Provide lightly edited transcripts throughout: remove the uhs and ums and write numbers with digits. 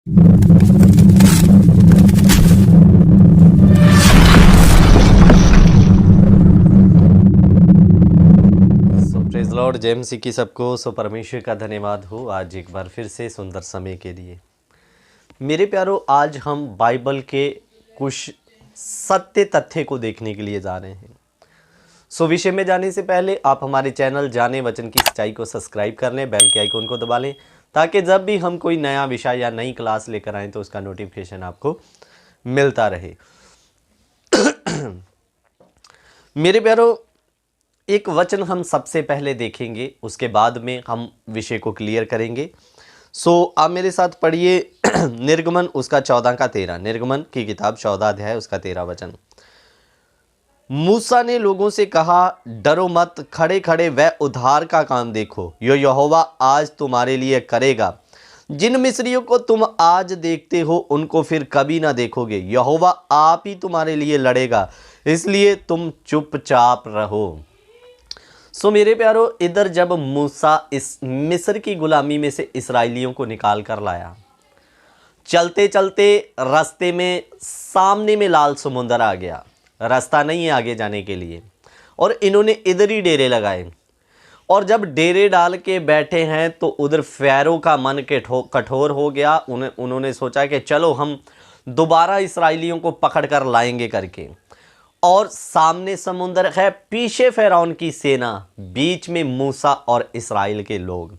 Praise Lord, जय मसीह की सबको। सो परमेश्वर का धन्यवाद हो आज एक बार फिर से सुंदर समय के लिए। मेरे प्यारो, आज हम बाइबल के कुछ सत्य तथ्य को देखने के लिए जा रहे हैं। सो विषय में जाने से पहले आप हमारे चैनल जाने वचन की सच्चाई को सब्सक्राइब कर लें, बेल के आइकन को दबा लें, ताकि जब भी हम कोई नया विषय या नई क्लास लेकर आएँ तो उसका नोटिफिकेशन आपको मिलता रहे। मेरे प्यारो, एक वचन हम सबसे पहले देखेंगे, उसके बाद में हम विषय को क्लियर करेंगे। सो आप मेरे साथ पढ़िए निर्गमन उसका 14 का 13। निर्गमन की किताब 14 अध्याय उसका 13 वचन। मूसा ने लोगों से कहा, डरो मत, खड़े खड़े वह उद्धार का काम देखो, यो यहोवा आज तुम्हारे लिए करेगा। जिन मिस्रियों को तुम आज देखते हो उनको फिर कभी ना देखोगे। यहोवा आप ही तुम्हारे लिए लड़ेगा, इसलिए तुम चुपचाप रहो। सो मेरे प्यारो, इधर जब मूसा इस मिस्र की गुलामी में से इस्राएलियों को निकाल कर लाया, चलते चलते रास्ते में सामने में लाल समुंदर आ गया, रास्ता नहीं है आगे जाने के लिए, और इन्होंने इधर ही डेरे लगाए। और जब डेरे डाल के बैठे हैं तो उधर फ़ैरो का मन कठोर हो गया। उन्होंने सोचा कि चलो हम दोबारा इस्राएलियों को पकड़ कर लाएंगे करके। और सामने समुंदर है, पीछे फ़िरौन की सेना, बीच में मूसा और इस्राएल के लोग।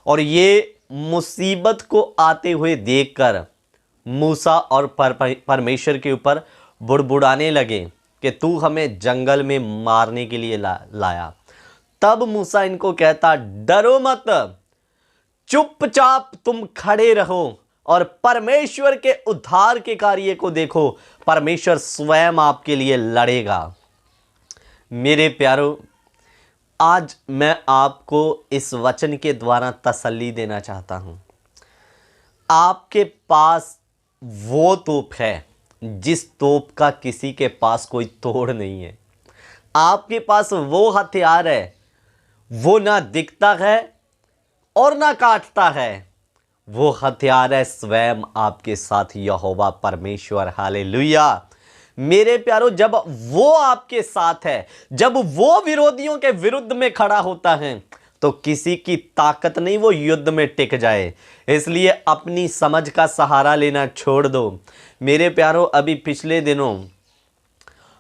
और ये मुसीबत को आते हुए देखकर मूसा और परमेश्वर के ऊपर बुड़बुड़ाने लगे कि तू हमें जंगल में मारने के लिए लाया। तब मूसा इनको कहता, डरो मत, चुपचाप तुम खड़े रहो और परमेश्वर के उद्धार के कार्य को देखो, परमेश्वर स्वयं आपके लिए लड़ेगा। मेरे प्यारो, आज मैं आपको इस वचन के द्वारा तसल्ली देना चाहता हूं। आपके पास वो तोप है जिस तोप का किसी के पास कोई तोड़ नहीं है। आपके पास वो हथियार है, वो ना दिखता है और ना काटता है। वो हथियार है स्वयं आपके साथ यहोवा परमेश्वर। हालेलुया। मेरे प्यारो, जब वो आपके साथ है, जब वो विरोधियों के विरुद्ध में खड़ा होता है, तो किसी की ताकत नहीं वो युद्ध में टिक जाए। इसलिए अपनी समझ का सहारा लेना छोड़ दो। मेरे प्यारो, अभी पिछले दिनों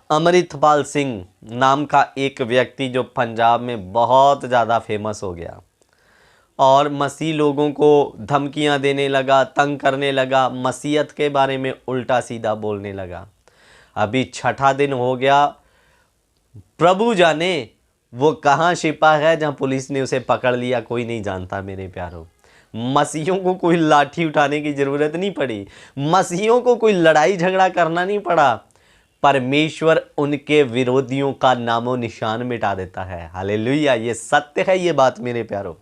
अमृतपाल सिंह नाम का एक व्यक्ति जो पंजाब में बहुत ज़्यादा फेमस हो गया और मसीह लोगों को धमकियां देने लगा, तंग करने लगा, मसीहत के बारे में उल्टा सीधा बोलने लगा। अभी 6ठा दिन हो गया, प्रभु जाने वो कहाँ छिपा है, जहाँ पुलिस ने उसे पकड़ लिया कोई नहीं जानता। मेरे प्यारों, मसीहियों को कोई लाठी उठाने की ज़रूरत नहीं पड़ी, मसीहियों को कोई लड़ाई झगड़ा करना नहीं पड़ा। परमेश्वर उनके विरोधियों का नामो निशान मिटा देता है। हालेलुया, ये सत्य है ये बात मेरे प्यारों।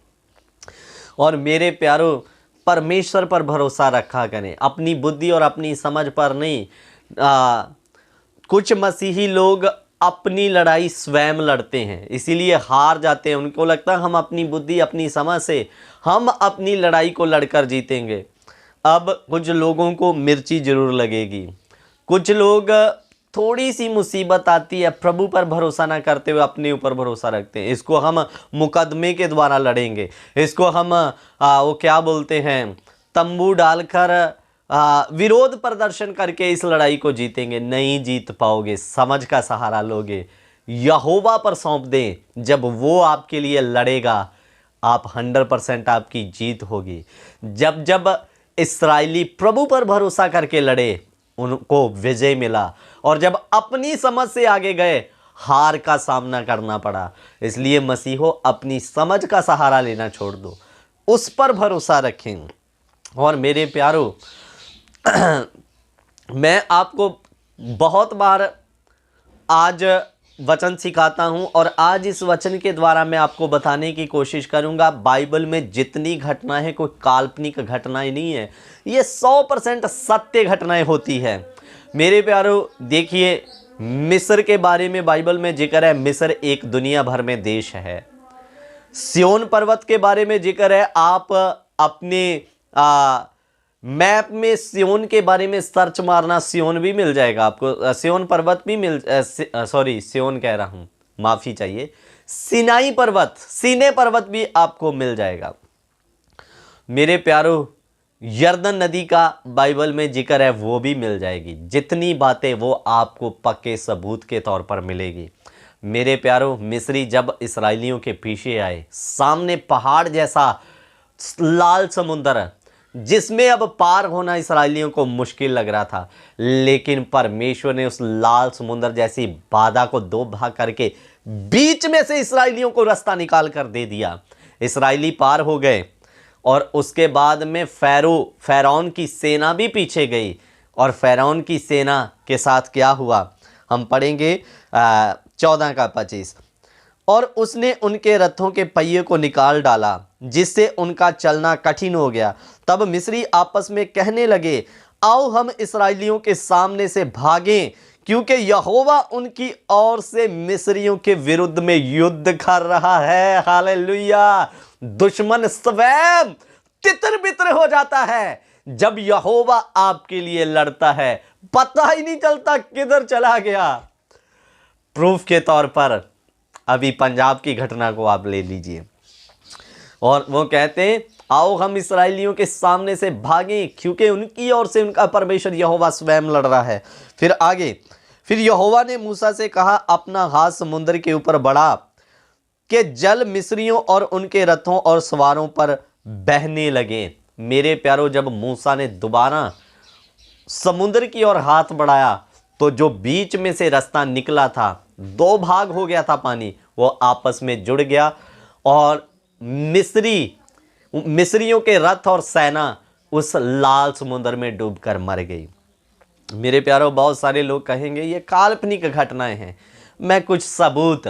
और मेरे प्यारों, परमेश्वर पर भरोसा रखा करें, अपनी बुद्धि और अपनी समझ पर नहीं। कुछ मसीही लोग अपनी लड़ाई स्वयं लड़ते हैं, इसीलिए हार जाते हैं। उनको लगता है हम अपनी बुद्धि अपनी समझ से हम अपनी लड़ाई को लड़कर जीतेंगे। अब कुछ लोगों को मिर्ची जरूर लगेगी, कुछ लोग थोड़ी सी मुसीबत आती है, प्रभु पर भरोसा ना करते हुए अपने ऊपर भरोसा रखते हैं। इसको हम मुकदमे के द्वारा लड़ेंगे, इसको हम वो क्या बोलते हैं, तंबू डालकर विरोध प्रदर्शन करके इस लड़ाई को जीतेंगे। नहीं जीत पाओगे, समझ का सहारा लोगे, यहोवा पर सौंप दें। जब वो आपके लिए लड़ेगा, आप 100% आपकी जीत होगी। जब जब इस्राएली प्रभु पर भरोसा करके लड़े, उनको विजय मिला, और जब अपनी समझ से आगे गए, हार का सामना करना पड़ा। इसलिए मसीहो, अपनी समझ का सहारा लेना छोड़ दो, उस पर भरोसा रखें। और मेरे प्यारो, मैं आपको बहुत बार आज वचन सिखाता हूं, और आज इस वचन के द्वारा मैं आपको बताने की कोशिश करूंगा, बाइबल में जितनी घटनाएं हैं कोई काल्पनिक घटनाएं नहीं है, ये 100% सत्य घटनाएं होती है। मेरे प्यारो, देखिए, मिस्र के बारे में बाइबल में जिक्र है। मिस्र एक दुनिया भर में देश है। सिय्योन पर्वत के बारे में जिक्र है। आप अपने मैप में सियोन के बारे में सर्च मारना, सियोन भी मिल जाएगा आपको, सियोन पर्वत भी सॉरी सियोन कह रहा हूं, माफी चाहिए, सिनाई पर्वत, सीने पर्वत भी आपको मिल जाएगा। मेरे प्यारो, यर्दन नदी का बाइबल में जिक्र है, वो भी मिल जाएगी। जितनी बातें वो आपको पक्के सबूत के तौर पर मिलेगी। मेरे प्यारो, मिस्री जब इसराइलियों के पीछे आए, सामने पहाड़ जैसा लाल समुंदर जिसमें अब पार होना इसराइलियों को मुश्किल लग रहा था, लेकिन परमेश्वर ने उस लाल समुंदर जैसी बाधा को दो भाग करके बीच में से इसराइलियों को रास्ता निकाल कर दे दिया। इसराइली पार हो गए और उसके बाद में फ़िरौन की सेना भी पीछे गई। और फ़िरौन की सेना के साथ क्या हुआ हम पढ़ेंगे 14 का 25। और उसने उनके रथों के पहिए को निकाल डाला, जिससे उनका चलना कठिन हो गया। तब मिस्री आपस में कहने लगे, आओ हम इसराइलियों के सामने से भागें, क्योंकि यहोवा उनकी ओर से मिस्रियों के विरुद्ध में युद्ध कर रहा है। हालेलुया। दुश्मन स्वयं तितर-बितर हो जाता है जब यहोवा आपके लिए लड़ता है, पता ही नहीं चलता किधर चला गया। प्रूफ के तौर पर अभी पंजाब की घटना को आप ले लीजिए, और वो कहते हैं, आओ हम इसराइलियों के सामने से भागें, क्योंकि उनकी ओर से उनका परमेश्वर यहोवा स्वयं लड़ रहा है। फिर आगे, फिर यहोवा ने मूसा से कहा, अपना हाथ समुद्र के ऊपर बढ़ा कि जल मिस्रियों और उनके रथों और सवारों पर बहने लगे। मेरे प्यारो, जब मूसा ने दोबारा समुद्र की ओर हाथ बढ़ाया तो जो बीच में से रास्ता निकला था, दो भाग हो गया था पानी, वो आपस में जुड़ गया और मिस्रियों के रथ और सेना उस लाल समुद्र में डूबकर मर गई। मेरे प्यारो, बहुत सारे लोग कहेंगे ये काल्पनिक घटनाएं हैं। मैं कुछ सबूत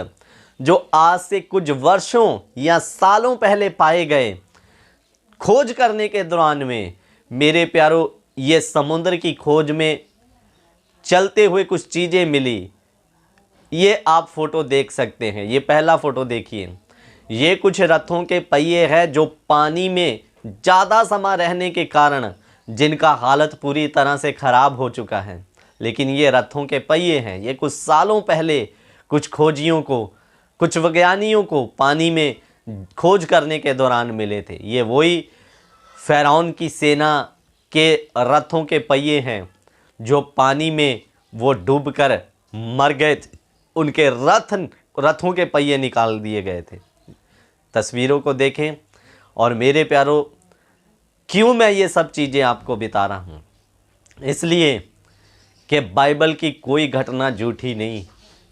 जो आज से कुछ वर्षों या सालों पहले पाए गए, खोज करने के दौरान में, मेरे प्यारो, ये समुद्र की खोज में चलते हुए कुछ चीज़ें मिली। ये आप फोटो देख सकते हैं, ये पहला फोटो देखिए। ये कुछ रथों के पहिए हैं जो पानी में ज़्यादा समय रहने के कारण जिनका हालत पूरी तरह से ख़राब हो चुका है, लेकिन ये रथों के पहिए हैं। ये कुछ सालों पहले कुछ खोजियों को, कुछ वैज्ञानिकों को पानी में खोज करने के दौरान मिले थे। ये वही फ़िरौन की सेना के रथों के पहिए हैं जो पानी में वो डूबकर मर गए थे, उनके रथों के पहिए निकाल दिए गए थे। तस्वीरों को देखें। और मेरे प्यारो, क्यों मैं ये सब चीज़ें आपको बता रहा हूँ? इसलिए कि बाइबल की कोई घटना झूठी नहीं,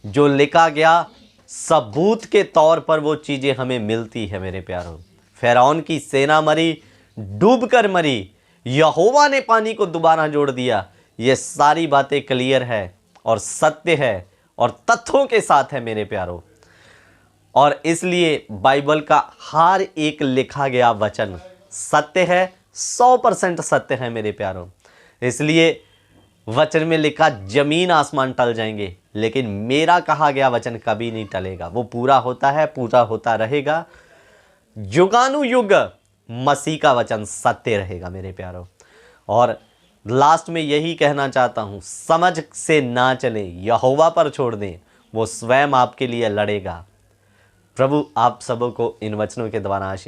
जो लिखा गया सबूत के तौर पर वो चीज़ें हमें मिलती है। मेरे प्यारो, फ़िरौन की सेना मरी, डूबकर मरी, यहोवा ने पानी को दोबारा जोड़ दिया। ये सारी बातें क्लियर है और सत्य है और तथ्यों के साथ है मेरे प्यारो। और इसलिए बाइबल का हर एक लिखा गया वचन सत्य है, 100% सत्य है मेरे प्यारो। इसलिए वचन में लिखा जमीन आसमान टल जाएंगे, लेकिन मेरा कहा गया वचन कभी नहीं टलेगा। वो पूरा होता है, पूरा होता रहेगा। युगानुयुग मसीह का वचन सत्य रहेगा मेरे प्यारो। और लास्ट में यही कहना चाहता हूँ, समझ से ना चले, यहोवा पर छोड़ दें, वो स्वयं आपके लिए लड़ेगा। प्रभु आप सबों को इन वचनों के द्वारा आशीष